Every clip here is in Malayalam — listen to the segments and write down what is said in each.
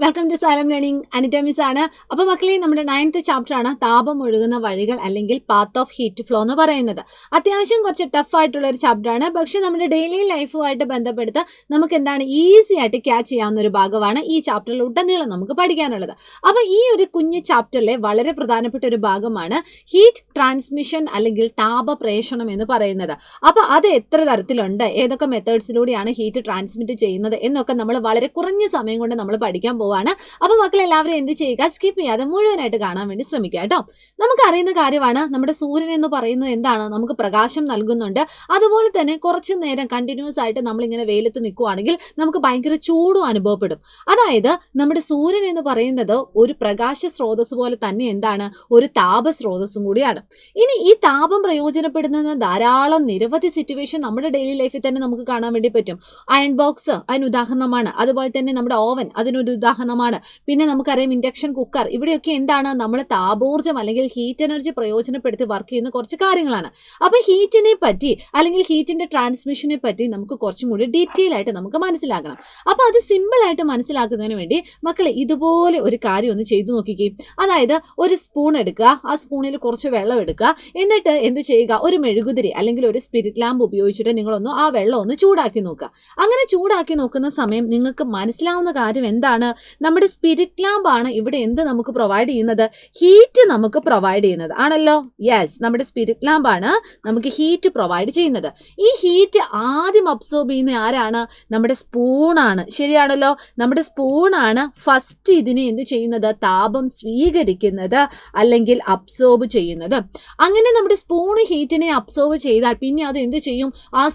Welcome to Xylem learning. Anita miss ആണ്. അപ്പൊ മക്കളെ, നമ്മുടെ 9th ചാപ്റ്റർ ആണ് താപം ഒഴുകുന്ന വഴികൾ അല്ലെങ്കിൽ പാത്ത് ഓഫ് ഹീറ്റ് ഫ്ലോ എന്ന് പറയുന്നത്. അത്യാവശ്യം കുറച്ച് ടഫ് ആയിട്ടുള്ള ഒരു ചാപ്റ്റർ ആണ്. പക്ഷെ നമ്മുടെ ഡെയിലി ലൈഫുമായിട്ട് ബന്ധപ്പെടുത്ത് നമുക്ക് എന്താണ് ഈസി ആയിട്ട് ക്യാച്ച് ചെയ്യാവുന്ന ഒരു ഭാഗമാണ് ഈ ചാപ്റ്ററിൽ ഉടനീളം നമുക്ക് പഠിക്കാനുള്ളത്. അപ്പൊ ഈ ഒരു കുഞ്ഞു ചാപ്റ്ററിലെ വളരെ പ്രധാനപ്പെട്ട ഒരു ഭാഗമാണ് ഹീറ്റ് ട്രാൻസ്മിഷൻ അല്ലെങ്കിൽ താപപ്രേഷണം എന്ന് പറയുന്നത്. അപ്പൊ അത് എത്ര തരത്തിലുണ്ട്, ഏതൊക്കെ മെത്തേഡ്സിലൂടെയാണ് ഹീറ്റ് ട്രാൻസ്മിറ്റ് ചെയ്യുന്നത് എന്നൊക്കെ നമ്മൾ വളരെ കുറഞ്ഞ സമയം കൊണ്ട് നമ്മൾ പഠിക്കാൻ പോവാണ്. അപ്പൊ മക്കൾ എല്ലാവരും എന്ത് ചെയ്യുക, സ്കിപ്പ് ചെയ്യാതെ മുഴുവനായിട്ട് കാണാൻ വേണ്ടി ശ്രമിക്കുക കേട്ടോ. നമുക്കറിയുന്ന കാര്യമാണ്, നമ്മുടെ സൂര്യൻ എന്ന് പറയുന്നത് എന്താണ്, നമുക്ക് പ്രകാശം നൽകുന്നുണ്ട്. അതുപോലെ തന്നെ കുറച്ചു നേരം കണ്ടിന്യൂസ് ആയിട്ട് നമ്മളിങ്ങനെ വെയിലത്ത് നിൽക്കുവാണെങ്കിൽ നമുക്ക് ഭയങ്കര ചൂടും അനുഭവപ്പെടും. അതായത് നമ്മുടെ സൂര്യൻ എന്ന് പറയുന്നത് ഒരു പ്രകാശ സ്രോതസ് പോലെ തന്നെ എന്താണ്, ഒരു താപ സ്രോതസ്സും കൂടിയാണ്. ഇനി ഈ താപം പ്രയോജനപ്പെടുന്ന ധാരാളം നിരവധി സിറ്റുവേഷൻ നമ്മുടെ ഡെയിലി ലൈഫിൽ തന്നെ നമുക്ക് കാണാൻ വേണ്ടി പറ്റും. അയൺ ബോക്സ് അതിന് ഉദാഹരണമാണ്. അതുപോലെ തന്നെ നമ്മുടെ ഓവൻ അതിനൊരു ഉദാഹരണമാണ്. പിന്നെ നമുക്കറിയാം ഇൻഡക്ഷൻ കുക്കർ. ഇവിടെയൊക്കെ എന്താണ്, നമ്മൾ താപോർജ്ജം അല്ലെങ്കിൽ ഹീറ്റ് എനർജി പ്രയോജനപ്പെടുത്തി വർക്ക് ചെയ്യുന്ന കുറച്ച് കാര്യങ്ങളാണ്. അപ്പൊ ഹീറ്റിനെ പറ്റി അല്ലെങ്കിൽ ഹീറ്റിന്റെ ട്രാൻസ്മിഷനെ പറ്റി നമുക്ക് കുറച്ചും കൂടി ഡീറ്റെയിൽ ആയിട്ട് നമുക്ക് മനസ്സിലാക്കണം. അപ്പൊ അത് സിമ്പിൾ ആയിട്ട് മനസ്സിലാക്കുന്നതിന് വേണ്ടി മക്കളെ ഇതുപോലെ ഒരു കാര്യം ഒന്ന് ചെയ്തു നോക്കിക്കേ. അതായത് ഒരു സ്പൂൺ എടുക്കുക, ആ സ്പൂണിൽ കുറച്ച് വെള്ളം എടുക്കുക, എന്നിട്ട് എന്ത് ചെയ്യുക, ഒരു മെഴുകുതിരി അല്ലെങ്കിൽ ഒരു സ്പിരിറ്റ് ലാമ്പ് ഉപയോഗിച്ചിട്ട് നിങ്ങളൊന്ന് ആ വെള്ളം ഒന്ന് ചൂടാക്കി നോക്കുക. അങ്ങനെ ചൂടാക്കി നോക്കുന്ന സമയം നിങ്ങൾക്ക് മനസ്സിലാവുന്ന കാര്യം എന്താണ്, നമ്മുടെ സ്പിരിറ്റ് ലാമ്പ് ആണ് ഇവിടെ എന്ത് നമുക്ക് പ്രൊവൈഡ് ചെയ്യുന്നത്, ഹീറ്റ് നമുക്ക് പ്രൊവൈഡ് ചെയ്യുന്നത് ആണല്ലോ. യെസ്, നമ്മുടെ സ്പിരിറ്റ് ലാമ്പ് ആണ് നമുക്ക് ഹീറ്റ് പ്രൊവൈഡ് ചെയ്യുന്നത്. ഈ ഹീറ്റ് ആദ്യം അബ്സോർബ് ചെയ്യുന്ന ആരാണ്, നമ്മുടെ സ്പൂണാണ്. ശരിയാണല്ലോ, നമ്മുടെ സ്പൂണാണ് ഫസ്റ്റ് ഇതിനെ എന്ത് ചെയ്യുന്നത്, താപം സ്വീകരിക്കുന്നത് അല്ലെങ്കിൽ അബ്സോർബ് ചെയ്യുന്നത്. അങ്ങനെ നമ്മുടെ സ്പൂണ് ഹീറ്റിനെ അബ്സോർബ് ചെയ്താൽ പിന്നെ അത് എന്ത് ചെയ്യും, ആ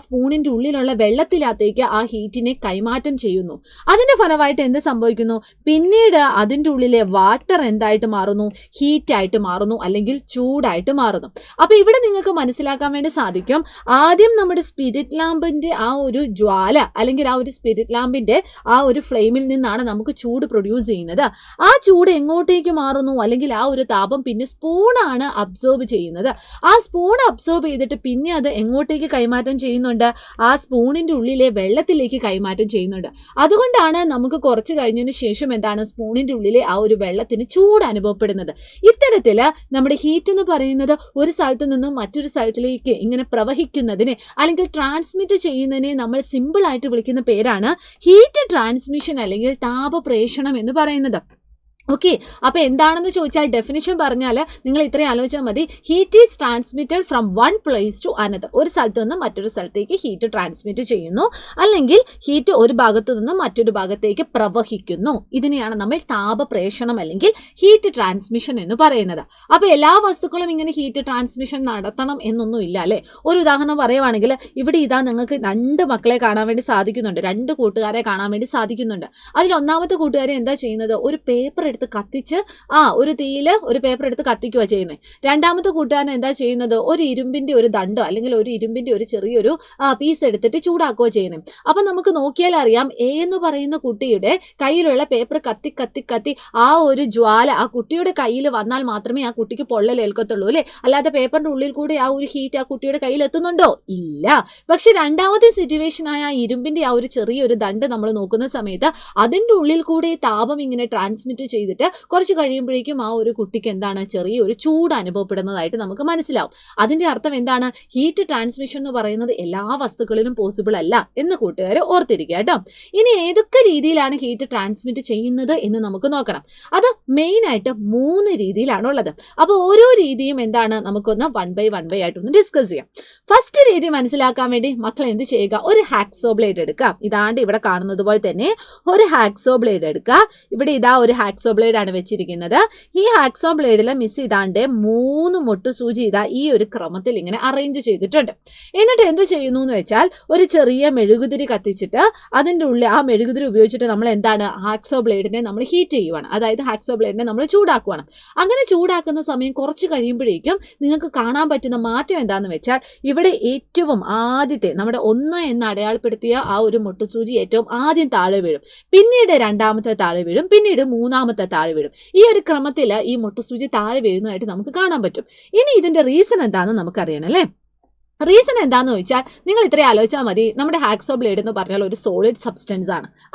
സ്പൂണിന്റെ ഉള്ളിലുള്ള വെള്ളത്തിനകത്തേക്ക് ആ ഹീറ്റിനെ കൈമാറ്റം ചെയ്യുന്നു. അതിന്റെ ഫലമായിട്ട് എന്ത് സംഭവിക്കുന്നു, പിന്നീട് അതിൻ്റെ ഉള്ളിലെ വാട്ടർ എന്തായിട്ട് മാറുന്നു, ഹീറ്റായിട്ട് മാറുന്നു അല്ലെങ്കിൽ ചൂടായിട്ട് മാറുന്നു. അപ്പൊ ഇവിടെ നിങ്ങൾക്ക് മനസ്സിലാക്കാൻ വേണ്ടി സാധിക്കും, ആദ്യം നമ്മുടെ സ്പിരിറ്റ് ലാമ്പിന്റെ ആ ഒരു ജ്വാല അല്ലെങ്കിൽ ആ ഒരു സ്പിരിറ്റ് ലാമ്പിന്റെ ആ ഒരു ഫ്ലെയിമിൽ നിന്നാണ് നമുക്ക് ചൂട് പ്രൊഡ്യൂസ് ചെയ്യുന്നത്. ആ ചൂട് എങ്ങോട്ടേക്ക് മാറുന്നു അല്ലെങ്കിൽ ആ ഒരു താപം പിന്നെ സ്പൂണാണ് അബ്സോർബ് ചെയ്യുന്നത്. ആ സ്പൂൺ അബ്സോർബ് ചെയ്തിട്ട് പിന്നെ അത് എങ്ങോട്ടേക്ക് കൈമാറ്റം ചെയ്യുന്നുണ്ട്, ആ സ്പൂണിന്റെ ഉള്ളിലെ വെള്ളത്തിലേക്ക് കൈമാറ്റം ചെയ്യുന്നുണ്ട്. അതുകൊണ്ടാണ് നമുക്ക് കുറച്ച് കഴിഞ്ഞതിന് ശേഷം എന്താണ്, സ്പൂണിന്റെ ഉള്ളിലെ ആ ഒരു വെള്ളത്തിന് ചൂട് അനുഭവപ്പെടുന്നത്. ഇത്തരത്തില് നമ്മുടെ ഹീറ്റ് എന്ന് പറയുന്നത് ഒരു സ്ഥലത്ത് നിന്നും മറ്റൊരു സ്ഥലത്തിലേക്ക് ഇങ്ങനെ പ്രവഹിക്കുന്നതിനെ അല്ലെങ്കിൽ ട്രാൻസ്മിറ്റ് ചെയ്യുന്നതിനെ നമ്മൾ സിമ്പിൾ ആയിട്ട് വിളിക്കുന്ന പേരാണ് ഹീറ്റ് ട്രാൻസ്മിഷൻ അല്ലെങ്കിൽ താപപ്രേഷണം എന്ന് പറയുന്നത്. ഓക്കെ, അപ്പൊ എന്താണെന്ന് ചോദിച്ചാൽ ഡെഫിനിഷൻ പറഞ്ഞാൽ നിങ്ങൾ ഇത്രയും ആലോചിച്ചാൽ മതി. Heat is transmitted from one place to another. ഒരു സ്ഥലത്ത് നിന്നും മറ്റൊരു സ്ഥലത്തേക്ക് ഹീറ്റ് ട്രാൻസ്മിറ്റ് ചെയ്യുന്നു, അല്ലെങ്കിൽ ഹീറ്റ് ഒരു ഭാഗത്തു നിന്നും മറ്റൊരു ഭാഗത്തേക്ക് പ്രവഹിക്കുന്നു. ഇതിനെയാണ് നമ്മൾ താപപ്രേഷണം അല്ലെങ്കിൽ ഹീറ്റ് ട്രാൻസ്മിഷൻ എന്ന് പറയുന്നത്. അപ്പൊ എല്ലാ വസ്തുക്കളും ഇങ്ങനെ ഹീറ്റ് ട്രാൻസ്മിഷൻ നടത്തണം എന്നൊന്നും ഇല്ല അല്ലെ. ഒരു ഉദാഹരണം പറയുവാണെങ്കിൽ ഇവിടെ ഇതാ നിങ്ങൾക്ക് 2 മക്കളെ കാണാൻ വേണ്ടി സാധിക്കുന്നുണ്ട്, 2 കൂട്ടുകാരെ കാണാൻ വേണ്ടി സാധിക്കുന്നുണ്ട്. അതിൽ ഒന്നാമത്തെ കൂട്ടുകാരെ എന്താ ചെയ്യുന്നത്, ഒരു പേപ്പർ എടുത്ത് കത്തിച്ച് ഒരു തീയിൽ ഒരു പേപ്പർ എടുത്ത് കത്തിക്കുക ചെയ്യുന്നത്. രണ്ടാമത്തെ കൂട്ടുകാരൻ എന്താ ചെയ്യുന്നത്, ഒരു ഇരുമ്പിന്റെ ഒരു ദണ്ടോ അല്ലെങ്കിൽ ഒരു ഇരുമ്പിന്റെ ഒരു ചെറിയൊരു പീസ് എടുത്തിട്ട് ചൂടാക്കുക ചെയ്യുന്നത്. അപ്പൊ നമുക്ക് നോക്കിയാൽ അറിയാം, എ എന്ന് പറയുന്ന കുട്ടിയുടെ കയ്യിലുള്ള പേപ്പർ കത്തി കത്തി കത്തി ആ ഒരു ജ്വാല ആ കുട്ടിയുടെ കയ്യിൽ വന്നാൽ മാത്രമേ ആ കുട്ടിക്ക് പൊള്ളലേൽക്കത്തുള്ളൂ അല്ലെ. അല്ലാതെ പേപ്പറിന്റെ ഉള്ളിൽ കൂടെ ആ ഒരു ഹീറ്റ് ആ കുട്ടിയുടെ കയ്യിൽ എത്തുന്നുണ്ടോ, ഇല്ല. പക്ഷെ രണ്ടാമത്തെ സിറ്റുവേഷൻ ആയ ആ ഇരുമ്പിന്റെ ആ ഒരു ചെറിയൊരു ദണ്ട് നമ്മൾ നോക്കുന്ന സമയത്ത് അതിന്റെ ഉള്ളിൽ കൂടെ താപം ഇങ്ങനെ ട്രാൻസ്മിറ്റ് ചെയ്തിട്ട് കുറച്ച് കഴിയുമ്പോഴേക്കും ആ ഒരു കുട്ടിക്ക് എന്താണ്, ചെറിയൊരു ചൂട് അനുഭവപ്പെടുന്നതായിട്ട് നമുക്ക് മനസ്സിലാവും. അതിന്റെ അർത്ഥം എന്താണ്, ഹീറ്റ് ട്രാൻസ്മിഷൻ എന്ന് പറയുന്നത് എല്ലാ വസ്തുക്കളിലും പോസിബിൾ അല്ല എന്ന് കൂട്ടുകാരെ ഓർത്തിരിക്കുക കേട്ടോ. ഇനി ഏതൊക്കെ രീതിയിലാണ് ഹീറ്റ് ട്രാൻസ്മിറ്റ് ചെയ്യുന്നത് എന്ന് നമുക്ക് നോക്കണം. അത് മെയിൻ ആയിട്ട് 3 രീതിയിലാണുള്ളത്. അപ്പോൾ ഓരോ രീതിയും എന്താണ് നമുക്കൊന്ന് വൺ ബൈ ആയിട്ടൊന്ന് ഡിസ്കസ് ചെയ്യാം. ഫസ്റ്റ് രീതി മനസ്സിലാക്കാൻ വേണ്ടി മക്കൾ എന്ത് ചെയ്യുക, ഒരു ഹാക്സോ ബ്ലേഡ് എടുക്കുക. ഇതാണ്ട് ഇവിടെ കാണുന്നത് പോലെ തന്നെ ഒരു ഹാക്സോ ബ്ലേഡ് എടുക്കുക. ഇവിടെ ഇതാ ഒരു ഹാക്സോ ബ്ലേഡ് ആണ് വെച്ചിരിക്കുന്നത്. ഈ ഹാക്സോ ബ്ലേഡിൽ മിസ് ഇതാണ്ട് 3 മുട്ടു സൂചി ഇതാ ഈ ഒരു ക്രമത്തിൽ ഇങ്ങനെ അറേഞ്ച് ചെയ്തിട്ടുണ്ട്. എന്നിട്ട് എന്ത് ചെയ്യുന്നു എന്ന് വെച്ചാൽ ഒരു ചെറിയ മെഴുകുതിരി കത്തിച്ചിട്ട് അതിൻ്റെ ഉള്ളിൽ ആ മെഴുകുതിരി ഉപയോഗിച്ചിട്ട് നമ്മൾ എന്താണ്, ഹാക്സോ ബ്ലേഡിനെ നമ്മൾ ഹീറ്റ് ചെയ്യുവാണ്. അതായത് ഹാക്സോ ബ്ലേഡിനെ നമ്മൾ ചൂടാക്കുവാണ്. അങ്ങനെ ചൂടാക്കുന്ന സമയം കുറച്ച് കഴിയുമ്പോഴേക്കും നിങ്ങൾക്ക് കാണാൻ പറ്റുന്ന മാറ്റം എന്താണെന്ന് വെച്ചാൽ ഇവിടെ ഏറ്റവും ആദ്യത്തെ നമ്മുടെ 1 എന്ന് അടയാളപ്പെടുത്തിയ ആ ഒരു മുട്ടുസൂചി ഏറ്റവും ആദ്യം താഴെ വീഴും, പിന്നീട് രണ്ടാമത്തെ താഴെ വീഴും, പിന്നീട് മൂന്നാമത്തെ താഴെ വീഴും. ഈ ഒരു ക്രമത്തിൽ ഈ മുട്ടുസൂചി താഴെ വീഴുന്നതായിട്ട് നമുക്ക് കാണാൻ പറ്റും. ഇനി ഇതിന്റെ റീസൺ എന്താണെന്ന് നമുക്കറിയണം അല്ലേ. റീസൺ എന്താന്ന് ചോദിച്ചാൽ നിങ്ങൾ ഇത്രയും ആലോചിച്ചാൽ മതി. നമ്മുടെ ഹാക്സോ ബ്ലേഡ് എന്ന് പറഞ്ഞാൽ ഒരു സോളിഡ് സബ്സ്റ്റൻസ്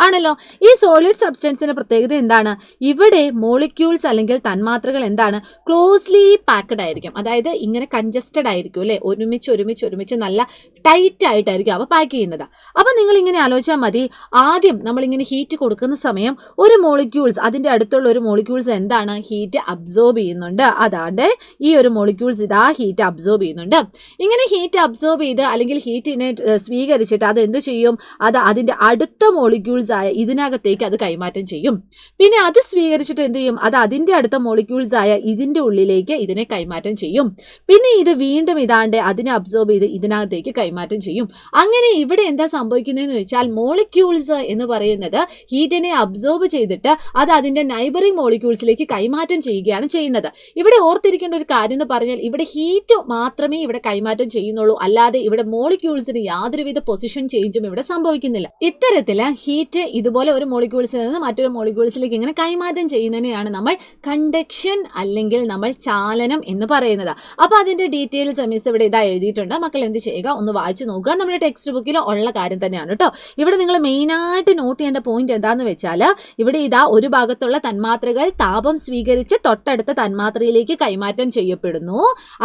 ആണല്ലോ. ഈ സോളിഡ് സബ്സ്റ്റൻസിന്റെ പ്രത്യേകത എന്താണ്? ഇവിടെ മോളിക്യൂൾസ് അല്ലെങ്കിൽ തന്മാത്രകൾ എന്താണ്? ക്ലോസ്ലി പാക്ഡ് ആയിരിക്കും. അതായത് ഇങ്ങനെ കൺജസ്റ്റഡ് ആയിരിക്കും അല്ലെ, ഒരുമിച്ച് നല്ല ടൈറ്റ് ആയിട്ടായിരിക്കും അവ പാക്ക് ചെയ്യുന്നത്. അപ്പൊ നിങ്ങൾ ഇങ്ങനെ ആലോചിച്ചാൽ മതി, ആദ്യം നമ്മളിങ്ങനെ ഹീറ്റ് കൊടുക്കുന്ന സമയം ഒരു മോളിക്യൂൾസ്, അതിന്റെ അടുത്തുള്ള ഒരു മോളിക്യൂൾസ് എന്താണ്? ഹീറ്റ് അബ്സോർബ് ചെയ്യുന്നുണ്ട്. അതാണ്ട് ഈ ഒരു മോളിക്യൂൾസ് ഇതാ ഹീറ്റ് അബ്സോർബ് ചെയ്യുന്നുണ്ട്. ഇങ്ങനെ ഹീറ്റ് അബ്സോർബ് ചെയ്ത് അല്ലെങ്കിൽ ഹീറ്റിനെ സ്വീകരിച്ചിട്ട് അത് എന്ത് ചെയ്യും? അത് അതിന്റെ അടുത്ത മോളിക്യൂൾസ് ആയ ഇതിനകത്തേക്ക് അത് കൈമാറ്റം ചെയ്യും. പിന്നെ അത് സ്വീകരിച്ചിട്ട് എന്ത് ചെയ്യും? അത് അതിന്റെ അടുത്ത മോളിക്യൂൾസ് ആയ ഇതിന്റെ ഉള്ളിലേക്ക് ഇതിനെ കൈമാറ്റം ചെയ്യും. പിന്നെ ഇത് വീണ്ടും ഇതാണ്ട് അതിനെ അബ്സോർബ് ചെയ്ത് ഇതിനകത്തേക്ക് കൈമാറ്റം ചെയ്യും. അങ്ങനെ ഇവിടെ എന്താ സംഭവിക്കുന്നതെന്ന് വെച്ചാൽ മോളിക്യൂൾസ് എന്ന് പറയുന്നത് ഹീറ്റിനെ അബ്സോർബ് ചെയ്തിട്ട് അത് അതിന്റെ നൈബറിംഗ് മോളിക്യൂൾസിലേക്ക് കൈമാറ്റം ചെയ്യുകയാണ് ചെയ്യുന്നത്. ഇവിടെ ഓർത്തിരിക്കേണ്ട ഒരു കാര്യം എന്ന് പറഞ്ഞാൽ ഇവിടെ ഹീറ്റ് മാത്രമേ ഇവിടെ കൈമാറ്റം ചെയ്യുന്നുള്ളൂ, അല്ലാതെ ഇവിടെ മോളിക്യൂൾസിന് യാതൊരുവിധ പൊസിഷൻ ചേഞ്ചും ഇവിടെ സംഭവിക്കുന്നില്ല. ഇത്തരത്തില് ഹീറ്റ് ഇതുപോലെ ഒരു മോളിക്യൂൾസിൽ നിന്ന് മറ്റൊരു മോളിക്യൂൾസിലേക്ക് ഇങ്ങനെ കൈമാറ്റം ചെയ്യുന്നതിനെയാണ് നമ്മൾ കണ്ടക്ഷൻ അല്ലെങ്കിൽ നമ്മൾ ചാലനം എന്ന് പറയുന്നത്. അപ്പൊ അതിന്റെ ഡീറ്റെയിൽസ് മിസ് ഇവിടെ ഇതാ എഴുതിയിട്ടുണ്ട്. മക്കൾ എന്ത് ചെയ്യുക? ഒന്ന് വായിച്ചു നോക്കുക. നമ്മുടെ ടെക്സ്റ്റ് ബുക്കിൽ ഉള്ള കാര്യം തന്നെയാണ് കേട്ടോ. ഇവിടെ നിങ്ങൾ മെയിനായിട്ട് നോട്ട് ചെയ്യേണ്ട പോയിന്റ് എന്താന്ന് വെച്ചാൽ ഇവിടെ ഇതാ ഒരു ഭാഗത്തുള്ള തന്മാത്രകൾ താപം സ്വീകരിച്ച് തൊട്ടടുത്ത തന്മാത്രയിലേക്ക് കൈമാറ്റം ചെയ്യപ്പെടുന്നു,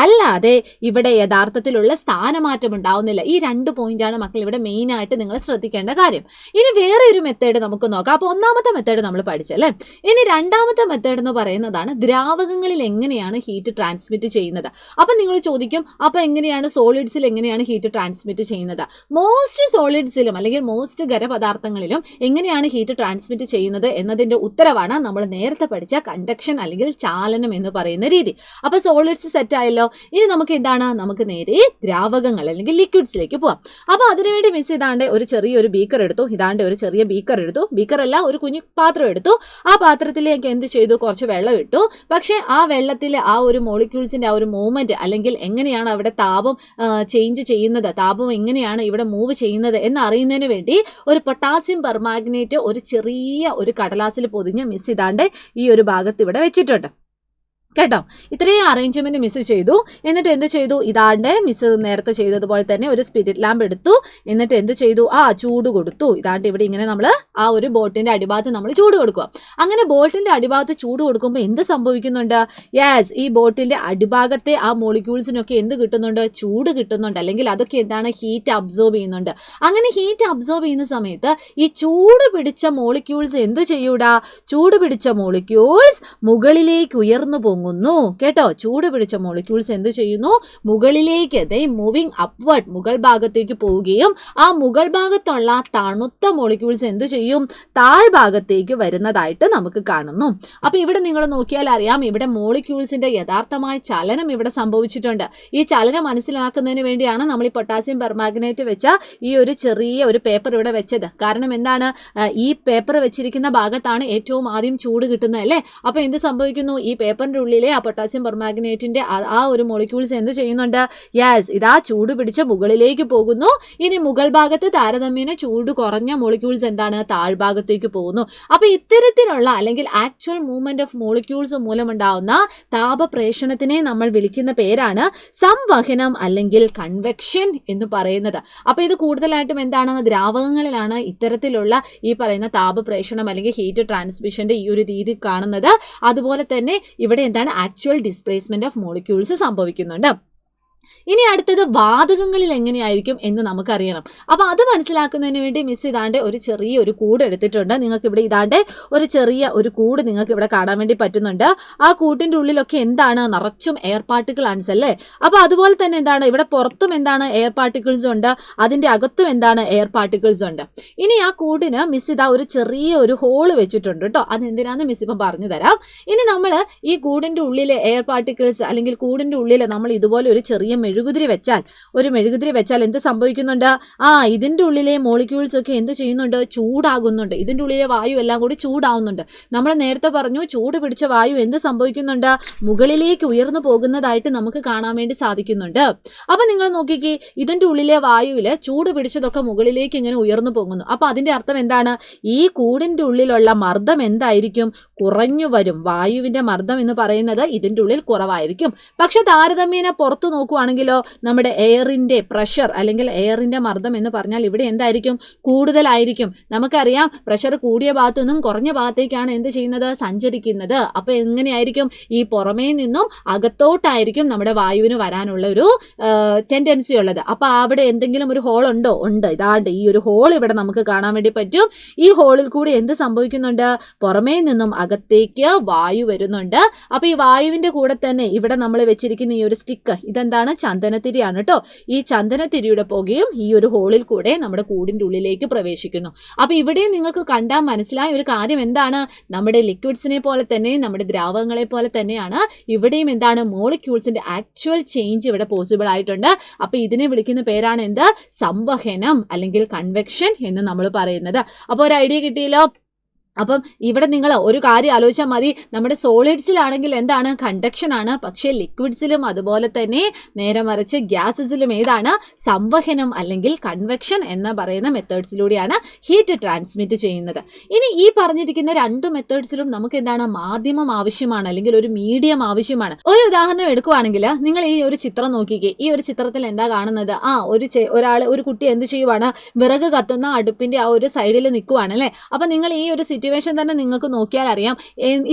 അല്ലാതെ ഇവിടെ യഥാർത്ഥത്തിലുള്ള സ്ഥാനമാറ്റം ഉണ്ടാവുന്നില്ല. ഈ 2 പോയിന്റാണ് മക്കൾ ഇവിടെ മെയിൻ ആയിട്ട് നിങ്ങൾ ശ്രദ്ധിക്കേണ്ട കാര്യം. ഇനി വേറെ ഒരു മെത്തേഡ് നമുക്ക് നോക്കാം. അപ്പൊ ഒന്നാമത്തെ മെത്തേഡ് നമ്മൾ പഠിച്ചല്ലേ. ഇനി രണ്ടാമത്തെ മെത്തേഡ് എന്ന് പറയുന്നതാണ് ദ്രാവകങ്ങളിൽ എങ്ങനെയാണ് ഹീറ്റ് ട്രാൻസ്മിറ്റ് ചെയ്യുന്നത്. അപ്പൊ നിങ്ങൾ ചോദിക്കും, അപ്പൊ എങ്ങനെയാണ് സോളിഡ്സിൽ എങ്ങനെയാണ് ഹീറ്റ് ട്രാൻസ്മിറ്റ് ചെയ്യുന്നത്? മോസ്റ്റ് സോളിഡ്സിലും അല്ലെങ്കിൽ മോസ്റ്റ് ഖരപദാർത്ഥങ്ങളിലും എങ്ങനെയാണ് ഹീറ്റ് ട്രാൻസ്മിറ്റ് ചെയ്യുന്നത് എന്നതിന്റെ ഉത്തരവാണ് നമ്മൾ നേരത്തെ പഠിച്ച കണ്ടക്ഷൻ അല്ലെങ്കിൽ ചാലനം എന്ന് പറയുന്ന രീതി. അപ്പൊ സോളിഡ്സ് സെറ്റ് ആയല്ലോ. ഇനി നമുക്ക് എന്താണ്? നമുക്ക് നേരെ ദ്രാവകങ്ങൾ അല്ലെങ്കിൽ ലിക്വിഡ്സിലേക്ക് പോവാം. അപ്പൊ അതിനുവേണ്ടി മിസ് ഇതാണ്ട് ഒരു ചെറിയൊരു ബീക്കർ എടുത്തു. ഇതാണ്ട് ഒരു ചെറിയ ബീക്കർ എടുത്തു. ബീക്കർ അല്ല, ഒരു കുഞ്ഞു പാത്രം എടുത്തു. ആ പാത്രത്തിലേക്ക് എന്ത് ചെയ്തു? കുറച്ച് വെള്ളം ഇട്ടു. പക്ഷെ ആ വെള്ളത്തിൽ ആ ഒരു മോളിക്യൂൾസിന്റെ ആ ഒരു മൂവ്മെന്റ് അല്ലെങ്കിൽ എങ്ങനെയാണ് അവിടെ താപം ചേഞ്ച് ചെയ്യുന്നത്, താപം എങ്ങനെയാണ് ഇവിടെ മൂവ് ചെയ്യുന്നത് എന്ന് അറിയുന്നതിന് വേണ്ടി ഒരു പൊട്ടാസ്യം പെർമാഗ്നേറ്റ് ഒരു ചെറിയ ഒരു കടലാസിൽ പൊതിഞ്ഞ് മിസ് ഇതാണ്ട് ഈ ഒരു ഭാഗത്ത് ഇവിടെ വെച്ചിട്ടുണ്ട് കേട്ടോ. ഇത്രയും അറേഞ്ച്മെന്റ് മിസ് ചെയ്തു. എന്നിട്ട് എന്ത് ചെയ്തു? ഇതാണ്ട് മിസ് നേരത്തെ ചെയ്തതുപോലെ തന്നെ ഒരു സ്പിരിറ്റ് ലാമ്പ് എടുത്തു. എന്നിട്ട് എന്ത് ചെയ്തു? ചൂട് കൊടുത്തു. ഇതാണ്ട് ഇവിടെ ഇങ്ങനെ നമ്മൾ ആ ഒരു ബോട്ടിന്റെ അടിഭാഗത്ത് നമ്മൾ ചൂട് കൊടുക്കുക. അങ്ങനെ ബോട്ടിന്റെ അടിഭാഗത്ത് ചൂട് കൊടുക്കുമ്പോൾ എന്ത് സംഭവിക്കുന്നുണ്ട്? യെസ്, ഈ ബോട്ടിന്റെ അടിഭാഗത്തെ ആ മോളിക്യൂൾസിനൊക്കെ എന്ത് കിട്ടുന്നുണ്ട്? ചൂട് കിട്ടുന്നുണ്ട്. അല്ലെങ്കിൽ അതൊക്കെ എന്താണ്? ഹീറ്റ് അബ്സോർബ് ചെയ്യുന്നുണ്ട്. അങ്ങനെ ഹീറ്റ് അബ്സോർബ് ചെയ്യുന്ന സമയത്ത് ഈ ചൂട് പിടിച്ച മോളിക്യൂൾസ് എന്ത് ചെയ്യൂടാ? ചൂട് പിടിച്ച മോളിക്യൂൾസ് മുകളിലേക്ക് ഉയർന്നു പോകും കേട്ടോ. ചൂട് പിടിച്ച മോളിക്യൂൾസ് എന്ത് ചെയ്യുന്നു? മുകളിലേക്ക്, മൂവിങ് അപ്വേർഡ്, മുകൾ ഭാഗത്തേക്ക് പോവുകയും ആ മുകൾ ഭാഗത്തുള്ള തണുത്ത മോളിക്യൂൾസ് എന്ത് ചെയ്യും? താഴ്ഭാഗത്തേക്ക് വരുന്നതായിട്ട് നമുക്ക് കാണുന്നു. അപ്പൊ ഇവിടെ നിങ്ങൾ നോക്കിയാൽ അറിയാം, ഇവിടെ മോളിക്യൂൾസിന്റെ യഥാർത്ഥമായ ചലനം ഇവിടെ സംഭവിച്ചിട്ടുണ്ട്. ഈ ചലനം മനസ്സിലാക്കുന്നതിന് വേണ്ടിയാണ് നമ്മൾ ഈ പൊട്ടാസ്യം പെർമാഗ്നേറ്റ് വെച്ച ഈ ഒരു ചെറിയ ഒരു പേപ്പർ ഇവിടെ വെച്ചത്. കാരണം എന്താണ്? ഈ പേപ്പർ വെച്ചിരിക്കുന്ന ഭാഗത്താണ് ഏറ്റവും ആദ്യം ചൂട് കിട്ടുന്നത് അല്ലേ. അപ്പൊ എന്ത് സംഭവിക്കുന്നു? ഈ പേപ്പറിന്റെ ഉള്ളിലെ ആ പൊട്ടാസ്യം പെർമാഗ്നേറ്റിന്റെ ആ ഒരു മോളിക്യൂൾസ് എന്ത് ചെയ്യുന്നുണ്ട്? യെസ്, ഇതാ ചൂട് പിടിച്ച് മുകളിലേക്ക് പോകുന്നു. ഇനി മുകൾ ഭാഗത്ത് താരതമ്യേന ചൂട് കുറഞ്ഞ മോളിക്യൂൾസ് എന്താണ്? താഴ്ഭാഗത്തേക്ക് പോകുന്നു. അപ്പൊ ഇത്തരത്തിലുള്ള അല്ലെങ്കിൽ ആക്ച്വൽ മൂവ്മെന്റ് ഓഫ് മോളിക്യൂൾസ് മൂലമുണ്ടാവുന്ന താപപ്രേഷണത്തിനെ നമ്മൾ വിളിക്കുന്ന പേരാണ് സംവഹനം അല്ലെങ്കിൽ കൺവെക്ഷൻ എന്ന് പറയുന്നത്. അപ്പൊ ഇത് കൂടുതലായിട്ടും എന്താണ്? ദ്രാവകങ്ങളിലാണ് ഇത്തരത്തിലുള്ള ഈ പറയുന്ന താപപ്രേഷണം അല്ലെങ്കിൽ ഹീറ്റ് ട്രാൻസ്മിഷന്റെ ഈ ഒരു രീതി കാണുന്നത്. അതുപോലെ തന്നെ ഇവിടെ എന്താണ്? ആക്ച്വൽ ഡിസ്പ്ലേസ്മെന്റ് ഓഫ് മോളിക്യൂൾസ് സംഭവിക്കുന്നുണ്ട്. ഇനി അടുത്തത് വാതകങ്ങളിൽ എങ്ങനെയായിരിക്കും എന്ന് നമുക്കറിയണം. അപ്പൊ അത് മനസ്സിലാക്കുന്നതിന് വേണ്ടി മിസ് ഇതാണ്ട് ഒരു ചെറിയ ഒരു കൂട് എടുത്തിട്ടുണ്ട്. നിങ്ങൾക്ക് ഇവിടെ ഇതാണ്ട് ഒരു ചെറിയ ഒരു കൂട് നിങ്ങൾക്ക് ഇവിടെ കാണാൻ വേണ്ടി പറ്റുന്നുണ്ട്. ആ കൂട്ടിന്റെ ഉള്ളിലൊക്കെ എന്താണ്? നിറച്ചും എയർ പാർട്ടിക്കിൾ ആണ് അല്ലേ. അപ്പൊ അതുപോലെ തന്നെ എന്താണ്? ഇവിടെ പുറത്തും എന്താണ്? എയർ പാർട്ടിക്കിൾസ് ഉണ്ട്. അതിന്റെ അകത്തും എന്താണ്? എയർ പാർട്ടിക്കിൾസ് ഉണ്ട്. ഇനി ആ കൂടിന് മിസ് ഇതാ ഒരു ചെറിയ ഒരു ഹോള് വെച്ചിട്ടുണ്ട് കേട്ടോ. അതെന്തിനാന്ന് മിസ് ഇപ്പം പറഞ്ഞു തരാം. ഇനി നമ്മൾ ഈ കൂടിന്റെ ഉള്ളിലെ എയർ പാർട്ടിക്കിൾസ് അല്ലെങ്കിൽ കൂടിന്റെ ഉള്ളിൽ നമ്മൾ ഇതുപോലെ ഒരു ചെറിയ മെഴുകുതിരി വെച്ചാൽ എന്ത് സംഭവിക്കുന്നുണ്ട്? ഇതിന്റെ ഉള്ളിലെ മോളിക്യൂൾസ് ഒക്കെ എന്ത് ചെയ്യുന്നുണ്ട്? ചൂടാകുന്നുണ്ട്. ഇതിന്റെ ഉള്ളിലെ വായു എല്ലാം കൂടി ചൂടാവുന്നുണ്ട്. നമ്മൾ നേരത്തെ പറഞ്ഞു, ചൂട് പിടിച്ച വായു എന്ത് സംഭവിക്കുന്നുണ്ട്? മുകളിലേക്ക് ഉയർന്നു പോകുന്നതായിട്ട് നമുക്ക് കാണാൻ വേണ്ടി സാധിക്കുന്നുണ്ട്. അപ്പൊ നിങ്ങൾ നോക്കിക്കേ, ഇതിന്റെ ഉള്ളിലെ വായുവില് ചൂട് പിടിച്ചതൊക്കെ മുകളിലേക്ക് ഇങ്ങനെ ഉയർന്നു പോകുന്നു. അപ്പൊ അതിന്റെ അർത്ഥം എന്താണ്? ഈ കൂടിന്റെ ഉള്ളിലുള്ള മർദ്ദം എന്തായിരിക്കും? കുറഞ്ഞു വരും. വായുവിന്റെ മർദ്ദം എന്ന് പറയുന്നത് ഇതിന്റെ ഉള്ളിൽ കുറവായിരിക്കും. പക്ഷെ താരതമ്യേന പുറത്തു നോക്കുവാണെങ്കിൽ നോക്കുവാണെങ്കിലോ നമ്മുടെ എയറിന്റെ പ്രഷർ അല്ലെങ്കിൽ എയറിന്റെ മർദ്ദം എന്ന് പറഞ്ഞാൽ ഇവിടെ എന്തായിരിക്കും, കൂടുതലായിരിക്കും. നമുക്കറിയാം പ്രഷർ കൂടിയ ഭാഗത്തു നിന്നും കുറഞ്ഞ ഭാഗത്തേക്കാണ് എന്ത് ചെയ്യുന്നത്, സഞ്ചരിക്കുന്നത്. അപ്പൊ എങ്ങനെയായിരിക്കും, ഈ പുറമേ നിന്നും അകത്തോട്ടായിരിക്കും നമ്മുടെ വായുവിന് വരാനുള്ള ഒരു ടെൻഡൻസി ഉള്ളത്. അപ്പൊ അവിടെ എന്തെങ്കിലും ഒരു ഹോൾ ഉണ്ടോ? ഉണ്ട്. ഇതാണ്ട് ഈ ഒരു ഹോൾ ഇവിടെ നമുക്ക് കാണാൻ വേണ്ടി പറ്റും. ഈ ഹോളിൽ കൂടി എന്ത് സംഭവിക്കുന്നുണ്ട്, പുറമേ നിന്നും അകത്തേക്ക് വായു വരുന്നുണ്ട്. അപ്പൊ ഈ വായുവിന്റെ കൂടെ തന്നെ ഇവിടെ നമ്മൾ വെച്ചിരിക്കുന്ന ഈ ഒരു സ്റ്റിക്ക്, ഇതെന്താണ്, ചന്ദനത്തിരിയാണ് കേട്ടോ. ഈ ചന്ദനത്തിരിയുടെ പുകയും ഈ ഒരു ഹോളിൽ കൂടെ നമ്മുടെ കൂടിന്റെ ഉള്ളിലേക്ക് പ്രവേശിക്കുന്നു. അപ്പൊ ഇവിടെ നിങ്ങൾക്ക് കണ്ടാൽ മനസ്സിലായ ഒരു കാര്യം എന്താണ്, നമ്മുടെ ലിക്വിഡ്സിനെ പോലെ തന്നെ നമ്മുടെ ദ്രാവകങ്ങളെ പോലെ തന്നെയാണ് ഇവിടെയും എന്താണ്, മോളിക്യൂൾസിന്റെ ആക്ച്വൽ ചേഞ്ച് ഇവിടെ പോസിബിൾ ആയിട്ടുണ്ട്. അപ്പൊ ഇതിനെ വിളിക്കുന്ന പേരാണ് എന്ത്, സംവഹനം അല്ലെങ്കിൽ കൺവെക്ഷൻ എന്ന് നമ്മൾ പറയുന്നത്. അപ്പൊ ഒരു ഐഡിയ കിട്ടിയല്ലോ. അപ്പം ഇവിടെ നിങ്ങൾ ഒരു കാര്യം ആലോചിച്ചാൽ മതി, നമ്മുടെ സോളിഡ്സിലാണെങ്കിൽ എന്താണ്, കണ്ടക്ഷൻ ആണ്. പക്ഷേ ലിക്വിഡ്സിലും അതുപോലെ തന്നെ നേരെ മറിച്ച് ഗ്യാസസിലും ഏതാണ്, സംവഹനം അല്ലെങ്കിൽ കൺവെക്ഷൻ എന്ന് പറയുന്ന മെത്തേഡ്സിലൂടെയാണ് ഹീറ്റ് ട്രാൻസ്മിറ്റ് ചെയ്യുന്നത്. ഇനി ഈ പറഞ്ഞിരിക്കുന്ന രണ്ട് മെത്തേഡ്സിലും നമുക്ക് എന്താണ്, മാധ്യമം ആവശ്യമാണ് അല്ലെങ്കിൽ ഒരു മീഡിയം ആവശ്യമാണ്. ഒരു ഉദാഹരണം എടുക്കുവാണെങ്കിൽ നിങ്ങൾ ഈ ഒരു ചിത്രം നോക്കിക്കേ. ഈ ഒരു ചിത്രത്തിൽ എന്താ കാണുന്നത്, ഒരു കുട്ടി എന്ത് ചെയ്യുവാണ്, വിറക് കത്തുന്ന അടുപ്പിന്റെ ആ ഒരു സൈഡിൽ നിൽക്കുവാണ് അല്ലേ. അപ്പൊ നിങ്ങൾ ഈ ഒരു സിറ്റുവേഷൻ തന്നെ നിങ്ങൾക്ക് നോക്കിയാൽ അറിയാം,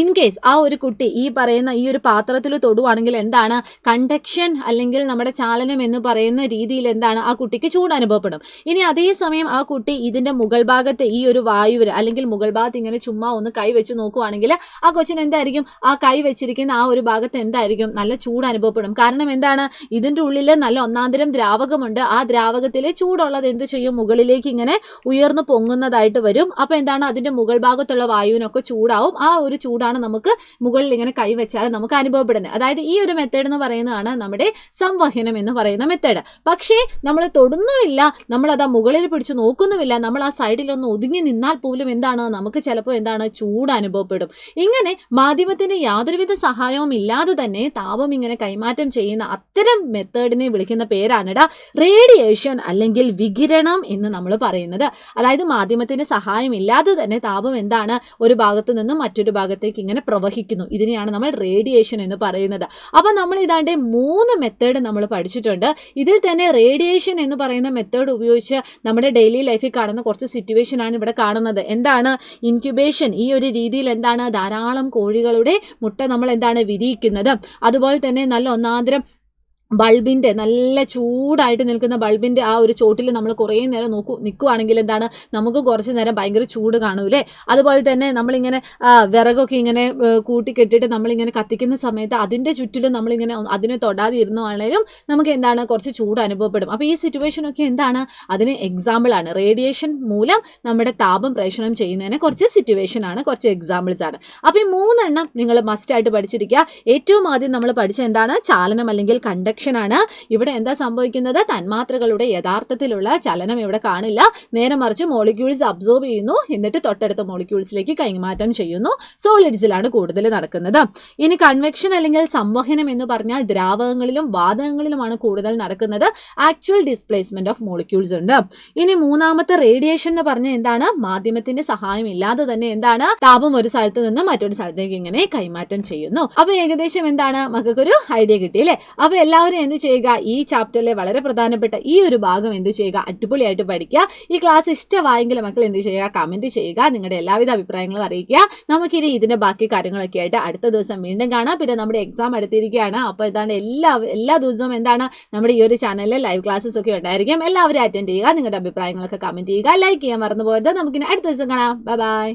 ഇൻ കേസ് ആ ഒരു കുട്ടി ഈ പറയുന്ന ഈ ഒരു പാത്രത്തിൽ തൊടുവാണെങ്കിൽ എന്താണ്, കണ്ടക്ഷൻ അല്ലെങ്കിൽ നമ്മുടെ ചാലനം എന്ന് പറയുന്ന രീതിയിൽ എന്താണ്, ആ കുട്ടിക്ക് ചൂട് അനുഭവപ്പെടും. ഇനി അതേസമയം ആ കുട്ടി ഇതിന്റെ മുകൾ ഭാഗത്ത് ഈ ഒരു വായുവിൽ അല്ലെങ്കിൽ മുകൾ ഭാഗത്ത് ഇങ്ങനെ ചുമ്മാ ഒന്ന് കൈ വെച്ച് നോക്കുവാണെങ്കിൽ ആ കൊച്ചിന് എന്തായിരിക്കും, ആ കൈ വെച്ചിരിക്കുന്ന ആ ഒരു ഭാഗത്ത് എന്തായിരിക്കും, നല്ല ചൂട് അനുഭവപ്പെടും. കാരണം എന്താണ്, ഇതിന്റെ ഉള്ളിൽ നല്ല ഒന്നാന്തരം ദ്രാവകമുണ്ട്. ആ ദ്രാവകത്തിൽ ചൂടുള്ളത് എന്ത് ചെയ്യും, മുകളിലേക്ക് ഇങ്ങനെ ഉയർന്നു പൊങ്ങുന്നതായിട്ട് വരും. അപ്പൊ എന്താണ്, അതിന്റെ മുകൾ ഭാഗത്തുള്ള വായുവിനൊക്കെ ചൂടാവും. ആ ഒരു ചൂടാണ് നമുക്ക് മുകളിൽ ഇങ്ങനെ കൈവച്ചാൽ നമുക്ക് അനുഭവപ്പെടുന്നത്. അതായത് ഈ ഒരു മെത്തേഡ് എന്ന് പറയുന്നതാണ് നമ്മുടെ സംവഹനം എന്ന് പറയുന്ന മെത്തേഡ്. പക്ഷേ നമ്മൾ തൊടുന്നുമില്ല, നമ്മൾ അത് മുകളിൽ പിടിച്ച് നോക്കുന്നുമില്ല, നമ്മൾ ആ സൈഡിലൊന്ന് ഒതുങ്ങി നിന്നാൽ പോലും എന്താണ്, നമുക്ക് ചിലപ്പോൾ എന്താണ്, ചൂട് അനുഭവപ്പെടും. ഇങ്ങനെ മാധ്യമത്തിന്റെ യാതൊരുവിധ സഹായവും ഇല്ലാതെ തന്നെ താപം ഇങ്ങനെ കൈമാറ്റം ചെയ്യുന്ന അത്തരം മെത്തേഡിനെ വിളിക്കുന്ന പേരാണിടാ റേഡിയേഷൻ അല്ലെങ്കിൽ വികിരണം എന്ന് നമ്മൾ പറയുന്നത്. അതായത് മാധ്യമത്തിന്റെ സഹായം ഇല്ലാതെ തന്നെ താപം എന്താണ്, ഒരു ഭാഗത്തു നിന്നും മറ്റൊരു ഭാഗത്തേക്ക് ഇങ്ങനെ പ്രവഹിക്കുന്നു. ഇതിനെയാണ് നമ്മൾ റേഡിയേഷൻ എന്ന് പറയുന്നത്. അപ്പൊ നമ്മൾ ഇതാണ്ട് 3 മെത്തേഡ് നമ്മൾ പഠിച്ചിട്ടുണ്ട്. ഇതിൽ തന്നെ റേഡിയേഷൻ എന്ന് പറയുന്ന മെത്തേഡ് ഉപയോഗിച്ച് നമ്മുടെ ഡെയിലി ലൈഫിൽ കാണുന്ന കുറച്ച് സിറ്റുവേഷൻ ആണ് ഇവിടെ കാണുന്നത്. എന്താണ്, ഇൻക്യുബേഷൻ. ഈ ഒരു രീതിയിൽ എന്താണ്, ധാരാളം കോഴികളുടെ മുട്ട നമ്മൾ എന്താണ് വിരിയിക്കുന്നത്. അതുപോലെ തന്നെ നല്ല ഒന്നാന്തരം ബൾബിന്റെ നല്ല ചൂടായിട്ട് നിൽക്കുന്ന ബൾബിന്റെ ആ ഒരു ചോട്ടിൽ നമ്മൾ കുറേ നേരം നിൽക്കുവാണെങ്കിൽ എന്താണ്, നമുക്ക് കുറച്ച് നേരം ഭയങ്കര ചൂട് കാണൂലേ. അതുപോലെ തന്നെ നമ്മളിങ്ങനെ വിറകൊക്കെ ഇങ്ങനെ കൂട്ടിക്കെട്ടിട്ട് നമ്മളിങ്ങനെ കത്തിക്കുന്ന സമയത്ത് അതിന്റെ ചുറ്റിലും നമ്മളിങ്ങനെ അതിനെ തൊടാതെ ഇരുന്നാണേലും നമുക്ക് എന്താണ്, കുറച്ച് ചൂട് അനുഭവപ്പെടും. അപ്പൊ ഈ സിറ്റുവേഷനൊക്കെ എന്താണ്, അതിന് എക്സാമ്പിൾ ആണ്. റേഡിയേഷൻ മൂലം നമ്മുടെ താപം പ്രേഷണം ചെയ്യുന്നതിന് കുറച്ച് സിറ്റുവേഷൻ ആണ്, കുറച്ച് എക്സാമ്പിൾസ് ആണ്. അപ്പൊ ഈ 3 എണ്ണം നിങ്ങൾ മസ്റ്റ് ആയിട്ട് പഠിച്ചിരിക്കുക. ഏറ്റവും ആദ്യം നമ്മൾ പഠിച്ച എന്താണ്, ചാലനം അല്ലെങ്കിൽ കണ്ടക്ഷൻ ആണ്. ഇവിടെ എന്താ സംഭവിക്കുന്നത്, തന്മാത്രകളുടെ യഥാർത്ഥത്തിലുള്ള ചലനം ഇവിടെ കാണില്ല. നേരെ മറിച്ച് മോളിക്യൂൾസ് അബ്സോർബ് ചെയ്യുന്നു, എന്നിട്ട് തൊട്ടടുത്ത മോളിക്യൂൾസിലേക്ക് കൈമാറ്റം ചെയ്യുന്നു. സോളിഡ്സിലാണ് കൂടുതൽ നടക്കുന്നത്. ഇനി കൺവെക്ഷൻ അല്ലെങ്കിൽ സംവഹനം എന്ന് പറഞ്ഞാൽ ദ്രാവകങ്ങളിലും വാതകങ്ങളിലുമാണ് കൂടുതൽ നടക്കുന്നത്. ആക്ച്വൽ ഡിസ്പ്ലേസ്മെന്റ് ഓഫ് മോളിക്യൂൾസ് ഉണ്ട്. ഇനി മൂന്നാമത്തെ റേഡിയേഷൻ എന്ന് പറഞ്ഞാൽ എന്താണ്, മാധ്യമത്തിന്റെ സഹായം ഇല്ലാതെ തന്നെ എന്താണ്, താപം ഒരു സ്ഥലത്ത് നിന്ന് മറ്റൊരു സ്ഥലത്തേക്ക് ഇങ്ങനെ കൈമാറ്റം ചെയ്യുന്നു. അപ്പൊ ഏകദേശം എന്താണ്, മക്കൾക്കൊരു ഐഡിയ കിട്ടിയല്ലേ. അപ്പൊ എല്ലാവരും എന്ത് ചെയ്യുക, ഈ ചാപ്റ്ററിലെ വളരെ പ്രധാനപ്പെട്ട ഈ ഒരു ഭാഗം എന്ത് ചെയ്യുക, അടിപൊളിയായിട്ട് പഠിക്കുക. ഈ ക്ലാസ് ഇഷ്ടമായെങ്കിൽ മക്കൾ എന്ത് ചെയ്യുക, കമന്റ് ചെയ്യുക, നിങ്ങളുടെ എല്ലാവിധ അഭിപ്രായങ്ങളും അറിയിക്കുക. നമുക്കിനി ഇതിന്റെ ബാക്കി കാര്യങ്ങളൊക്കെ ആയിട്ട് അടുത്ത ദിവസം വീണ്ടും കാണാം. പിന്നെ നമ്മുടെ എക്സാം അടുത്തിരിക്കുകയാണ്. അപ്പോൾ ഇതാണ് എല്ലാ ദിവസവും എന്താണ് നമ്മുടെ ഈ ഒരു ചാനലിൽ ലൈവ് ക്ലാസ്സസ് ഒക്കെ ഉണ്ടായിരിക്കും. എല്ലാവരും അറ്റൻഡ് ചെയ്യുക, നിങ്ങളുടെ അഭിപ്രായങ്ങളൊക്കെ കമന്റ് ചെയ്യുക, ലൈക്ക് ചെയ്യാൻ മറന്നു പോകരുത്. നമുക്കിനി അടുത്ത ദിവസം കാണാം. Bye bye.